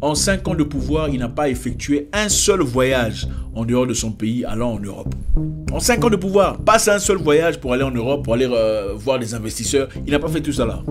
En 5 ans de pouvoir, il n'a pas effectué un seul voyage en dehors de son pays allant en Europe. En 5 ans de pouvoir, pas un seul voyage pour aller en Europe, pour aller voir des investisseurs. Il n'a pas fait tout ça là.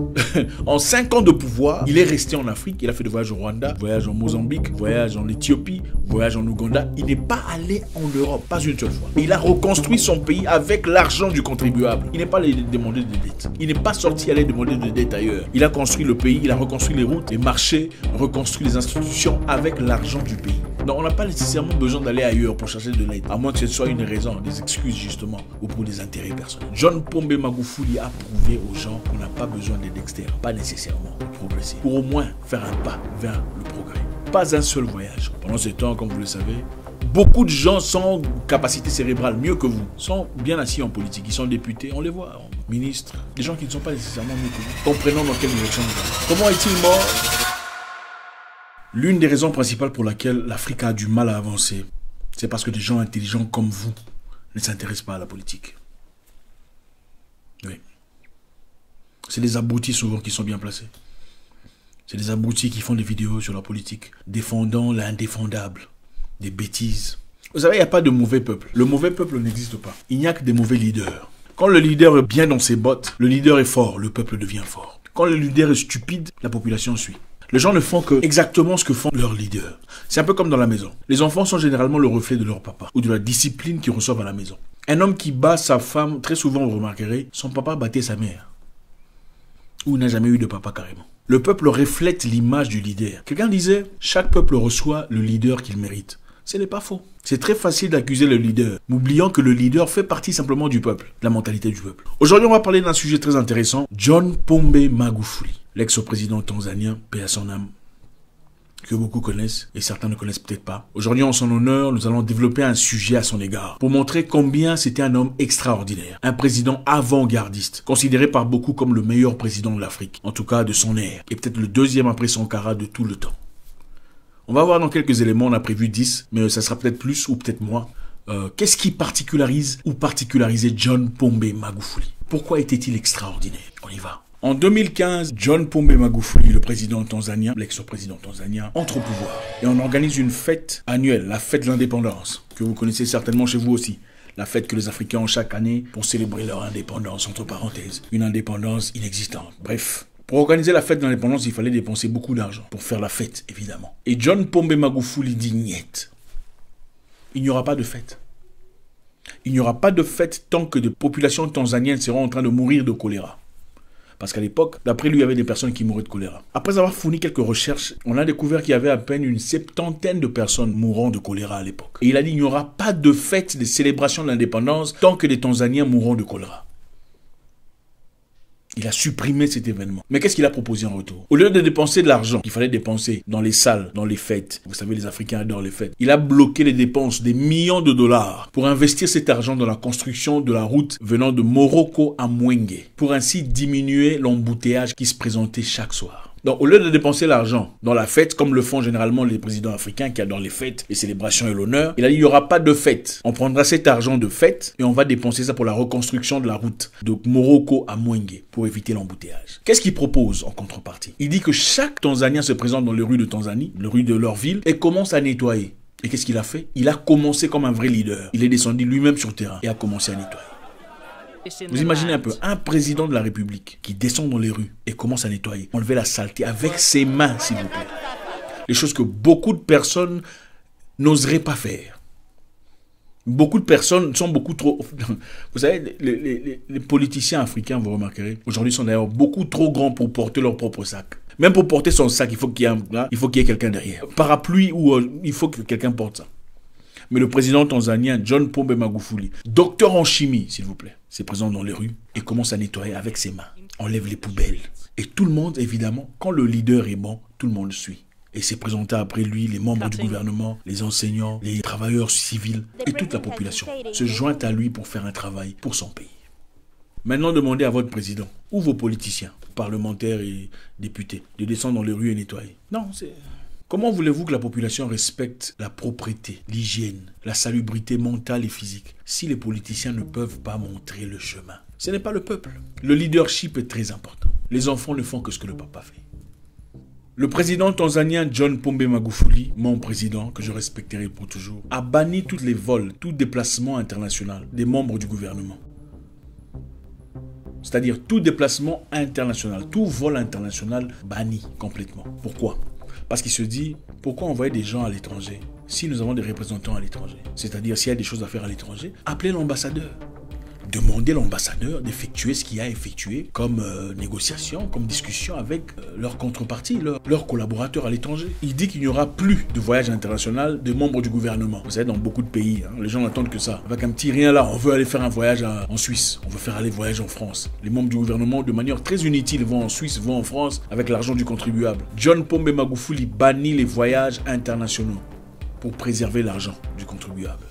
En 5 ans de pouvoir, il est resté en Afrique. Il a fait des voyages au Rwanda, voyage en Mozambique, voyage en Éthiopie, voyage en Ouganda. Il n'est pas allé en Europe, pas une seule fois. Il a reconstruit son pays avec l'argent du contribuable. Il n'est pas allé demander de dette. Il n'est pas sorti aller demander de dette ailleurs. Il a construit le pays, il a reconstruit les routes, les marchés, reconstruit les institutions avec l'argent du pays. Donc on n'a pas nécessairement besoin d'aller ailleurs pour chercher de l'aide, à moins que ce soit une raison, des excuses justement, ou pour des intérêts personnels. John Pombe Magufuli a prouvé aux gens qu'on n'a pas besoin d'aide externe, pas nécessairement pour progresser, pour au moins faire un pas vers le progrès. Pas un seul voyage. Pendant ce temps, comme vous le savez, beaucoup de gens sans capacité cérébrale, mieux que vous, sont bien assis en politique. Ils sont députés, on les voit, ministres, des gens qui ne sont pas nécessairement mieux que vous. Comprenons dans quelle direction nous allons. Comment est-il mort ? L'une des raisons principales pour laquelle l'Afrique a du mal à avancer, c'est parce que des gens intelligents comme vous ne s'intéressent pas à la politique. Oui. C'est des abrutis souvent qui sont bien placés. C'est des abrutis qui font des vidéos sur la politique, défendant l'indéfendable, des bêtises. Vous savez, il n'y a pas de mauvais peuple. Le mauvais peuple n'existe pas. Il n'y a que des mauvais leaders. Quand le leader est bien dans ses bottes, le leader est fort, le peuple devient fort. Quand le leader est stupide, la population suit. Les gens ne font que exactement ce que font leurs leaders. C'est un peu comme dans la maison. Les enfants sont généralement le reflet de leur papa ou de la discipline qu'ils reçoivent à la maison. Un homme qui bat sa femme, très souvent vous remarquerez, son papa battait sa mère. Ou n'a jamais eu de papa carrément. Le peuple reflète l'image du leader. Quelqu'un disait, chaque peuple reçoit le leader qu'il mérite. Ce n'est pas faux. C'est très facile d'accuser le leader, oubliant que le leader fait partie simplement du peuple, de la mentalité du peuple. Aujourd'hui, on va parler d'un sujet très intéressant. John Pombe Magufuli, l'ex-président tanzanien, paix à son âme, que beaucoup connaissent et certains ne connaissent peut-être pas. Aujourd'hui, en son honneur, nous allons développer un sujet à son égard pour montrer combien c'était un homme extraordinaire, un président avant-gardiste, considéré par beaucoup comme le meilleur président de l'Afrique, en tout cas de son ère, et peut-être le deuxième après Sankara de tout le temps. On va voir dans quelques éléments, on a prévu 10, mais ça sera peut-être plus ou peut-être moins. Qu'est-ce qui particularise ou particularisait John Pombe Magufuli? Pourquoi était-il extraordinaire? On y va. En 2015, John Pombe Magufuli, le président tanzanien, l'ex-président tanzanien, entre au pouvoir. Et on organise une fête annuelle, la fête de l'indépendance, que vous connaissez certainement chez vous aussi. La fête que les Africains ont chaque année pour célébrer leur indépendance, entre parenthèses. Une indépendance inexistante. Bref. Pour organiser la fête de l'indépendance, il fallait dépenser beaucoup d'argent pour faire la fête, évidemment. Et John Pombe Magufuli dit niet. Il n'y aura pas de fête. Il n'y aura pas de fête tant que des populations tanzaniennes seront en train de mourir de choléra. Parce qu'à l'époque, d'après lui, il y avait des personnes qui mouraient de choléra. Après avoir fourni quelques recherches, on a découvert qu'il y avait à peine une 70aine de personnes mourant de choléra à l'époque. Et il a dit, il n'y aura pas de fête de célébration de l'indépendance tant que des Tanzaniens mourront de choléra. Il a supprimé cet événement. Mais qu'est-ce qu'il a proposé en retour? Au lieu de dépenser de l'argent qu'il fallait dépenser dans les salles, dans les fêtes, vous savez, les Africains adorent les fêtes, il a bloqué les dépenses des millions de dollars pour investir cet argent dans la construction de la route venant de Morocco à Mwenge, pour ainsi diminuer l'embouteillage qui se présentait chaque soir. Donc, au lieu de dépenser l'argent dans la fête, comme le font généralement les présidents africains qui adorent les fêtes, les célébrations et l'honneur, il a dit, il n'y aura pas de fête. On prendra cet argent de fête et on va dépenser ça pour la reconstruction de la route de Morocco à Mwenge pour éviter l'embouteillage. Qu'est-ce qu'il propose en contrepartie? Il dit que chaque Tanzanien se présente dans les rues de Tanzanie, les rues de leur ville, et commence à nettoyer. Et qu'est-ce qu'il a fait? Il a commencé comme un vrai leader. Il est descendu lui-même sur le terrain et a commencé à nettoyer. Vous imaginez un peu, un président de la République qui descend dans les rues et commence à nettoyer, enlever la saleté avec ses mains, s'il vous plaît. Les choses que beaucoup de personnes n'oseraient pas faire. Beaucoup de personnes sont beaucoup trop... Vous savez, les politiciens africains, vous remarquerez, aujourd'hui sont d'ailleurs beaucoup trop grands pour porter leur propre sac. Même pour porter son sac, il faut qu'il y ait quelqu'un derrière. Parapluie, ou il faut que quelqu'un porte ça. Mais le président tanzanien, John Pombe Magufuli, docteur en chimie, s'il vous plaît, s'est présent dans les rues et commence à nettoyer avec ses mains. Enlève les poubelles. Et tout le monde, évidemment, quand le leader est bon, tout le monde suit. Et s'est présenté après lui, les membres du gouvernement, les enseignants, les travailleurs civils et toute la population se joint à lui pour faire un travail pour son pays. Maintenant, demandez à votre président ou vos politiciens, parlementaires et députés, de descendre dans les rues et nettoyer. Non, c'est... Comment voulez-vous que la population respecte la propreté, l'hygiène, la salubrité mentale et physique si les politiciens ne peuvent pas montrer le chemin? Ce n'est pas le peuple. Le leadership est très important. Les enfants ne font que ce que le papa fait. Le président tanzanien John Pombe Magufuli, mon président, que je respecterai pour toujours, a banni tous les vols, tout déplacement international des membres du gouvernement. C'est-à-dire tout déplacement international, tout vol international banni complètement. Pourquoi? Parce qu'il se dit, pourquoi envoyer des gens à l'étranger si nous avons des représentants à l'étranger? C'est-à-dire s'il y a des choses à faire à l'étranger, appelez l'ambassadeur. Demandez à l'ambassadeur d'effectuer ce qu'il a effectué comme négociation, comme discussion avec leur contrepartie, leurs collaborateurs à l'étranger. Il dit qu'il n'y aura plus de voyage international de membres du gouvernement. Vous savez, dans beaucoup de pays, les gens n'attendent que ça. Avec un petit rien là, on veut aller faire un voyage en Suisse, on veut faire aller voyage en France. Les membres du gouvernement, de manière très inutile, vont en Suisse, vont en France avec l'argent du contribuable. John Pombe Magufuli bannit les voyages internationaux pour préserver l'argent du contribuable.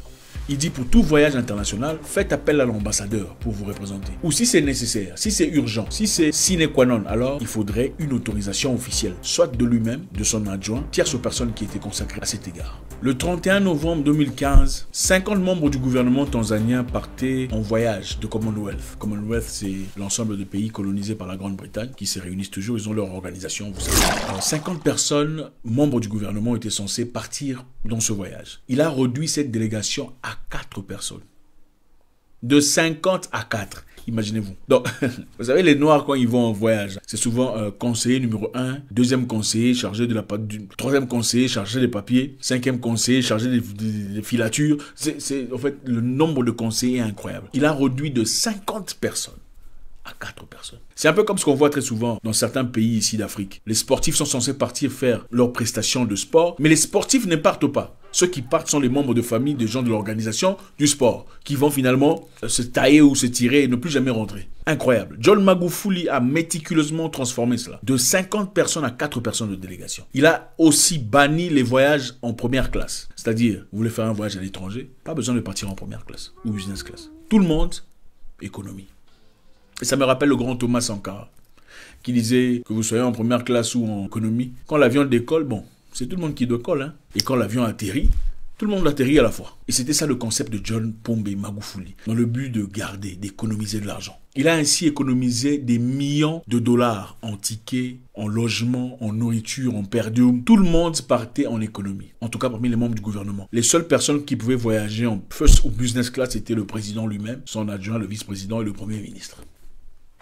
Il dit pour tout voyage international, faites appel à l'ambassadeur pour vous représenter. Ou si c'est nécessaire, si c'est urgent, si c'est sine qua non, alors il faudrait une autorisation officielle, soit de lui-même, de son adjoint, tierce aux personnes qui étaient consacrées à cet égard. Le 31 novembre 2015, 50 membres du gouvernement tanzanien partaient en voyage de Commonwealth. Commonwealth, c'est l'ensemble de pays colonisés par la Grande-Bretagne qui se réunissent toujours, ils ont leur organisation, vous savez. 50 personnes, membres du gouvernement, étaient censées partir dans ce voyage. Il a réduit cette délégation à 4 personnes. De 50 à 4. Imaginez-vous. Donc, vous savez, les Noirs, quand ils vont en voyage, c'est souvent conseiller numéro 1, deuxième conseiller chargé de la troisième conseiller chargé des papiers, cinquième conseiller chargé des filatures. En fait, le nombre de conseillers est incroyable. Il a réduit de 50 personnes à 4 personnes. C'est un peu comme ce qu'on voit très souvent dans certains pays ici d'Afrique. Les sportifs sont censés partir faire leurs prestations de sport, mais les sportifs ne partent pas. Ceux qui partent sont les membres de famille des gens de l'organisation du sport, qui vont finalement se tailler ou se tirer et ne plus jamais rentrer. Incroyable. John Magufuli a méticuleusement transformé cela. De 50 personnes à 4 personnes de délégation. Il a aussi banni les voyages en première classe. C'est-à-dire, vous voulez faire un voyage à l'étranger, pas besoin de partir en première classe ou business class. Tout le monde, économie. Et ça me rappelle le grand Thomas Sankara, qui disait que vous soyez en première classe ou en économie, quand l'avion décolle, bon, c'est tout le monde qui décolle, hein. Et quand l'avion atterrit, tout le monde atterrit à la fois. Et c'était ça le concept de John Pombe Magufuli, dans le but de garder, d'économiser de l'argent. Il a ainsi économisé des millions de dollars en tickets, en logements, en nourriture, en per diem. Tout le monde partait en économie. En tout cas, parmi les membres du gouvernement. Les seules personnes qui pouvaient voyager en first ou business class étaient le président lui-même, son adjoint, le vice-président et le premier ministre.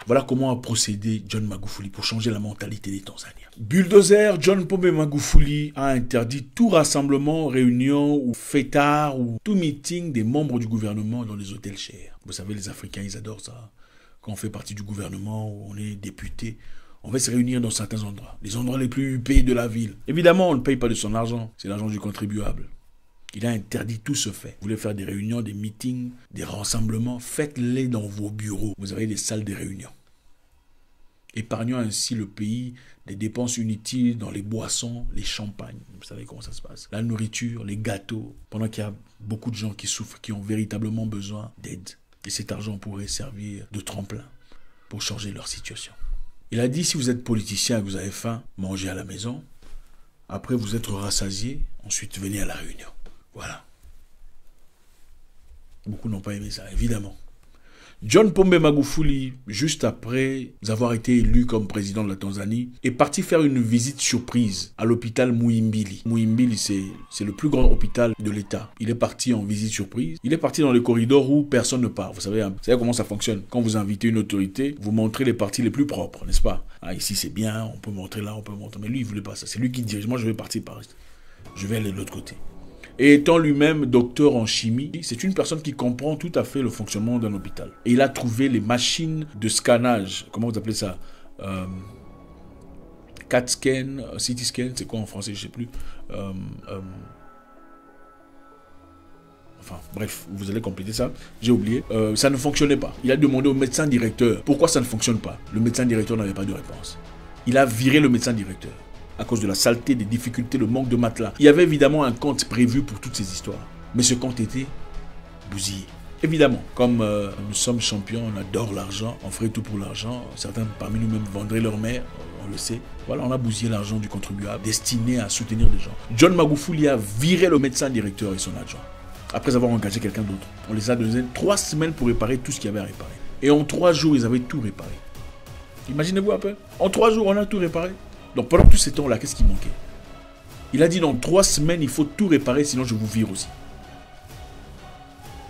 Voilà comment a procédé John Magufuli pour changer la mentalité des Tanzaniens. Bulldozer, John Pombe Magufuli a interdit tout rassemblement, réunion ou fêtard ou tout meeting des membres du gouvernement dans les hôtels chers. Vous savez, les Africains, ils adorent ça. Quand on fait partie du gouvernement, ou on est député, on va se réunir dans certains endroits. Les endroits les plus huppés de la ville. Évidemment, on ne paye pas de son argent. C'est l'argent du contribuable. Il a interdit tout ce fait. Vous voulez faire des réunions, des meetings, des rassemblements, faites-les dans vos bureaux. Vous avez des salles de réunion. Épargnant ainsi le pays des dépenses inutiles dans les boissons, les champagnes. Vous savez comment ça se passe. La nourriture, les gâteaux. Pendant qu'il y a beaucoup de gens qui souffrent, qui ont véritablement besoin d'aide. Et cet argent pourrait servir de tremplin pour changer leur situation. Il a dit, si vous êtes politicien et que vous avez faim, mangez à la maison. Après, vous êtes rassasié. Ensuite, venez à la réunion. Voilà. Beaucoup n'ont pas aimé ça, évidemment. John Pombe Magufuli, juste après avoir été élu comme président de la Tanzanie, est parti faire une visite surprise à l'hôpital Muhimbili. Muhimbili, c'est le plus grand hôpital de l'État. Il est parti en visite surprise. Il est parti dans les corridors où personne ne part. Vous savez comment ça fonctionne. Quand vous invitez une autorité, vous montrez les parties les plus propres, n'est-ce pas? Ah, ici c'est bien, on peut montrer là, on peut montrer. Mais lui, il ne voulait pas ça. C'est lui qui dirige. Moi, je vais partir par ici. Je vais aller de l'autre côté. Et étant lui-même docteur en chimie, c'est une personne qui comprend tout à fait le fonctionnement d'un hôpital. Et il a trouvé les machines de scannage, comment vous appelez ça, CAT scan, CT scan, c'est quoi en français, je ne sais plus. Enfin, bref, vous allez compléter ça, j'ai oublié. Ça ne fonctionnait pas. Il a demandé au médecin directeur pourquoi ça ne fonctionne pas. Le médecin directeur n'avait pas de réponse. Il a viré le médecin directeur. À cause de la saleté, des difficultés, le manque de matelas. Il y avait évidemment un compte prévu pour toutes ces histoires. Mais ce compte était bousillé. Évidemment, comme nous sommes champions, on adore l'argent, on ferait tout pour l'argent. Certains parmi nous-mêmes vendraient leur mère, on le sait. Voilà, on a bousillé l'argent du contribuable destiné à soutenir des gens. John Magufuli a viré le médecin directeur et son adjoint. Après avoir engagé quelqu'un d'autre. On les a donné 3 semaines pour réparer tout ce qu'il y avait à réparer. Et en 3 jours, ils avaient tout réparé. Imaginez-vous un peu. En 3 jours, on a tout réparé. Donc pendant tous ces temps-là, qu'est-ce qui manquait? Il a dit dans 3 semaines, il faut tout réparer, sinon je vous vire aussi.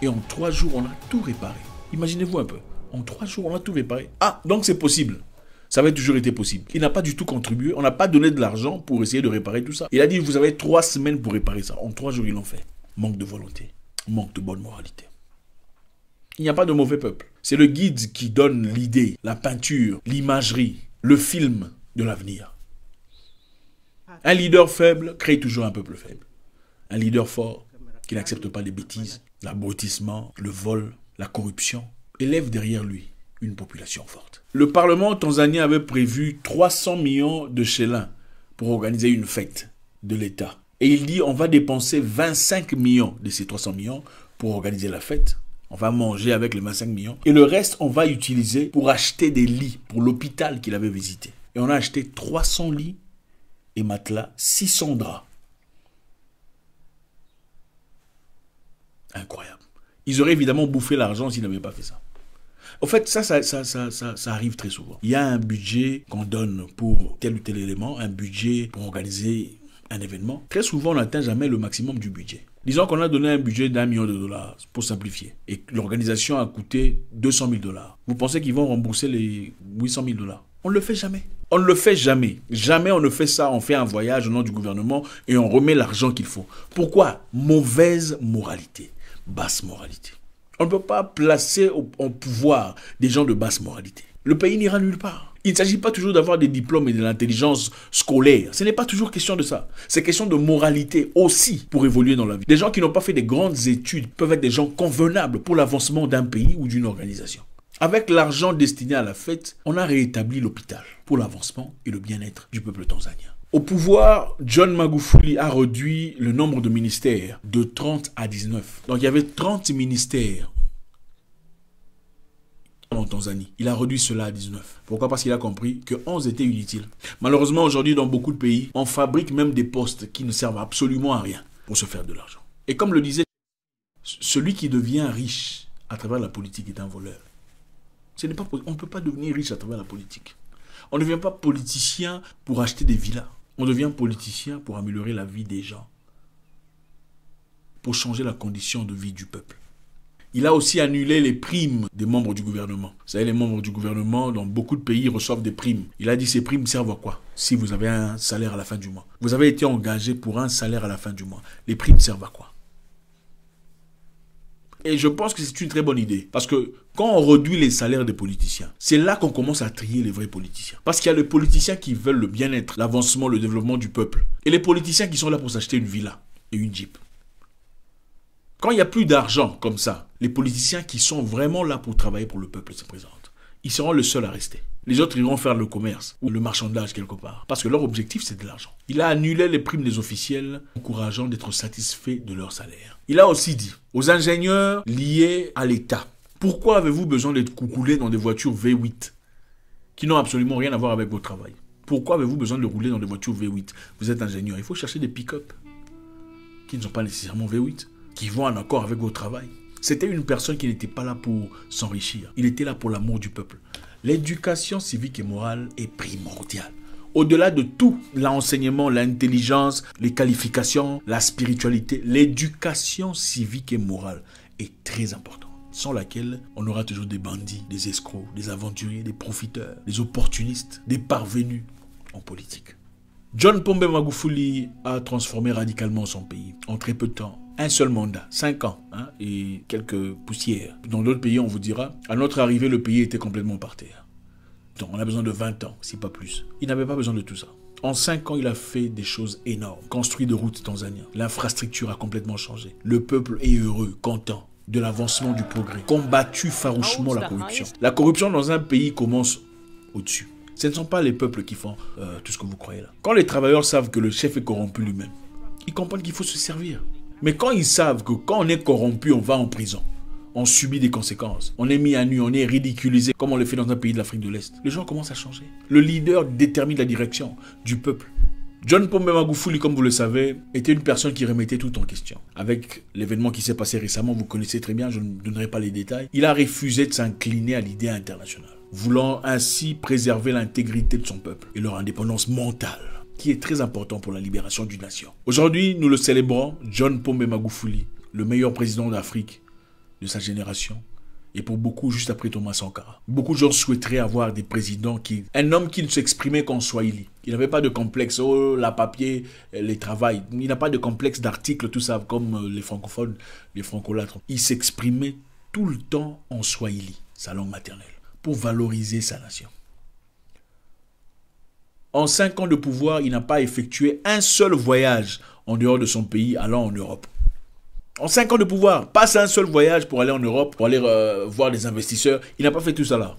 Et en 3 jours, on a tout réparé. Imaginez-vous un peu. En 3 jours, on a tout réparé. Ah, donc c'est possible. Ça avait toujours été possible. Il n'a pas du tout contribué. On n'a pas donné de l'argent pour essayer de réparer tout ça. Il a dit, vous avez 3 semaines pour réparer ça. En 3 jours, ils l'ont fait. Manque de volonté. Manque de bonne moralité. Il n'y a pas de mauvais peuple. C'est le guide qui donne l'idée, la peinture, l'imagerie, le film de l'avenir. Un leader faible crée toujours un peuple faible. Un leader fort qui n'accepte pas les bêtises, l'abrutissement, le vol, la corruption, élève derrière lui une population forte. Le Parlement tanzanien avait prévu 300 millions de shillings pour organiser une fête de l'État. Et il dit on va dépenser 25 millions de ces 300 millions pour organiser la fête. On va manger avec les 25 millions. Et le reste, on va utiliser pour acheter des lits pour l'hôpital qu'il avait visité. Et on a acheté 300 lits et matelas, 600 draps. Incroyable. Ils auraient évidemment bouffé l'argent s'ils n'avaient pas fait ça. En fait, ça arrive très souvent. Il y a un budget qu'on donne pour tel ou tel élément, un budget pour organiser un événement. Très souvent, on n'atteint jamais le maximum du budget. Disons qu'on a donné un budget d'1 million de dollars, pour simplifier, et l'organisation a coûté 200 000 dollars. Vous pensez qu'ils vont rembourser les 800 000 dollars? On ne le fait jamais. On ne le fait jamais. Jamais on ne fait ça. On fait un voyage au nom du gouvernement et on remet l'argent qu'il faut. Pourquoi? Mauvaise moralité. Basse moralité. On ne peut pas placer au pouvoir des gens de basse moralité. Le pays n'ira nulle part. Il ne s'agit pas toujours d'avoir des diplômes et de l'intelligence scolaire. Ce n'est pas toujours question de ça. C'est question de moralité aussi pour évoluer dans la vie. Des gens qui n'ont pas fait des grandes études peuvent être des gens convenables pour l'avancement d'un pays ou d'une organisation. Avec l'argent destiné à la fête, on a rétabli l'hôpital pour l'avancement et le bien-être du peuple tanzanien. Au pouvoir, John Magufuli a réduit le nombre de ministères de 30 à 19. Donc il y avait 30 ministères en Tanzanie. Il a réduit cela à 19. Pourquoi? Parce qu'il a compris que 11 étaient inutiles. Malheureusement, aujourd'hui, dans beaucoup de pays, on fabrique même des postes qui ne servent absolument à rien pour se faire de l'argent. Et comme le disait, celui qui devient riche à travers la politique est un voleur. On ne peut pas devenir riche à travers la politique. On ne devient pas politicien pour acheter des villas. On devient politicien pour améliorer la vie des gens. Pour changer la condition de vie du peuple. Il a aussi annulé les primes des membres du gouvernement. Vous savez, les membres du gouvernement, dans beaucoup de pays, reçoivent des primes. Il a dit ces primes servent à quoi? Si vous avez un salaire à la fin du mois. Vous avez été engagé pour un salaire à la fin du mois. Les primes servent à quoi? Et je pense que c'est une très bonne idée. Parce que quand on réduit les salaires des politiciens, c'est là qu'on commence à trier les vrais politiciens. Parce qu'il y a les politiciens qui veulent le bien-être, l'avancement, le développement du peuple. Et les politiciens qui sont là pour s'acheter une villa et une Jeep. Quand il n'y a plus d'argent comme ça, les politiciens qui sont vraiment là pour travailler pour le peuple se présentent. Ils seront les seuls à rester. Les autres iront faire le commerce ou le marchandage quelque part. Parce que leur objectif, c'est de l'argent. Il a annulé les primes des officiels, encourageant d'être satisfaits de leur salaire. Il a aussi dit aux ingénieurs liés à l'État, pourquoi avez-vous besoin d'être coucoulés dans des voitures V8 qui n'ont absolument rien à voir avec votre travail? Pourquoi avez-vous besoin de rouler dans des voitures V8? Vous êtes ingénieur. Il faut chercher des pick-up qui ne sont pas nécessairement V8, qui vont en accord avec votre travail. C'était une personne qui n'était pas là pour s'enrichir. Il était là pour l'amour du peuple. L'éducation civique et morale est primordiale. Au-delà de tout, l'enseignement, l'intelligence, les qualifications, la spiritualité, l'éducation civique et morale est très importante. Sans laquelle, on aura toujours des bandits, des escrocs, des aventuriers, des profiteurs, des opportunistes, des parvenus en politique. John Pombe Magufuli a transformé radicalement son pays en très peu de temps. Un seul mandat, 5 ans et quelques poussières. Dans d'autres pays, on vous dira, à notre arrivée, le pays était complètement par terre. Donc, on a besoin de 20 ans, si pas plus. Il n'avait pas besoin de tout ça. En 5 ans, il a fait des choses énormes. Construit de routes tanzaniennes. L'infrastructure a complètement changé. Le peuple est heureux, content de l'avancement du progrès. Combattu farouchement la corruption. La corruption dans un pays commence au-dessus. Ce ne sont pas les peuples qui font tout ce que vous croyez là. Quand les travailleurs savent que le chef est corrompu lui-même, ils comprennent qu'il faut se servir. Mais quand ils savent que quand on est corrompu, on va en prison, on subit des conséquences, on est mis à nu, on est ridiculisé, comme on le fait dans un pays de l'Afrique de l'Est, les gens commencent à changer. Le leader détermine la direction du peuple. John Pombe Magufuli, comme vous le savez, était une personne qui remettait tout en question. Avec l'événement qui s'est passé récemment, vous connaissez très bien, je ne donnerai pas les détails, il a refusé de s'incliner à l'idée internationale. voulant ainsi préserver l'intégrité de son peuple et leur indépendance mentale, qui est très important pour la libération d'une nation. Aujourd'hui, nous le célébrons, John Pombe Magufuli, le meilleur président d'Afrique de sa génération, et pour beaucoup, juste après Thomas Sankara. Beaucoup de gens souhaiteraient avoir des présidents qui... Un homme qui ne s'exprimait qu'en Swahili. Il n'avait pas de complexe, oh, la papier, les travails. Il n'a pas de complexe d'articles, tout ça, comme les francophones, les francolâtres. Il s'exprimait tout le temps en Swahili, sa langue maternelle, pour valoriser sa nation. En 5 ans de pouvoir, il n'a pas effectué un seul voyage en dehors de son pays, allant en Europe. En 5 ans de pouvoir, passe un seul voyage pour aller en Europe, pour aller voir des investisseurs. Il n'a pas fait tout ça là.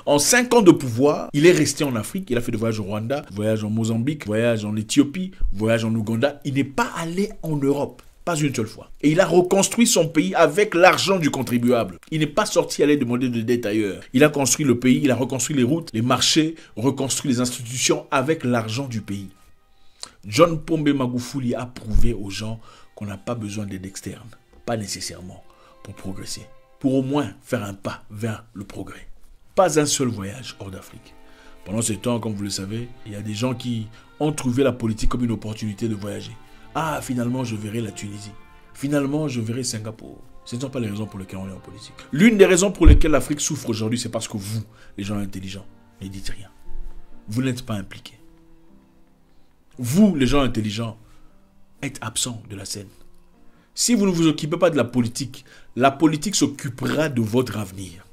En 5 ans de pouvoir, il est resté en Afrique. Il a fait des voyages au Rwanda, voyage en Mozambique, voyage en Éthiopie, voyage en Ouganda. Il n'est pas allé en Europe. Pas une seule fois. Et il a reconstruit son pays avec l'argent du contribuable. Il n'est pas sorti aller demander de dette ailleurs. Il a construit le pays, il a reconstruit les routes, les marchés, reconstruit les institutions avec l'argent du pays. John Pombe Magufuli a prouvé aux gens qu'on n'a pas besoin d'aide externe, pas nécessairement, pour progresser. Pour au moins faire un pas vers le progrès. Pas un seul voyage hors d'Afrique. Pendant ce temps, comme vous le savez, il y a des gens qui ont trouvé la politique comme une opportunité de voyager. Ah, finalement, je verrai la Tunisie. Finalement, je verrai Singapour. Ce ne sont pas les raisons pour lesquelles on est en politique. L'une des raisons pour lesquelles l'Afrique souffre aujourd'hui, c'est parce que vous, les gens intelligents, ne dites rien. Vous n'êtes pas impliqués. Vous, les gens intelligents, êtes absents de la scène. Si vous ne vous occupez pas de la politique s'occupera de votre avenir.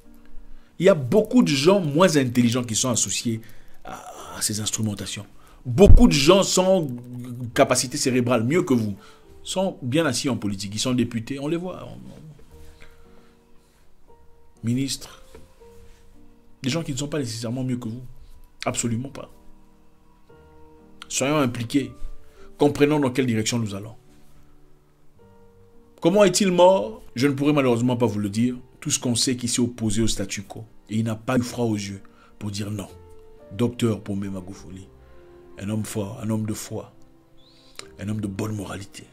Il y a beaucoup de gens moins intelligents qui sont associés à ces instrumentations. Beaucoup de gens sans capacité cérébrale, mieux que vous, sont bien assis en politique. Ils sont députés, on les voit. Ministres. Des gens qui ne sont pas nécessairement mieux que vous. Absolument pas. Soyons impliqués. Comprenons dans quelle direction nous allons. Comment est-il mort? Je ne pourrais malheureusement pas vous le dire. Tout ce qu'on sait qu'il s'est opposé au statu quo. Et il n'a pas eu froid aux yeux pour dire non. Docteur Pombe Magufuli. Un homme fort, un homme de foi. Un homme de bonne moralité.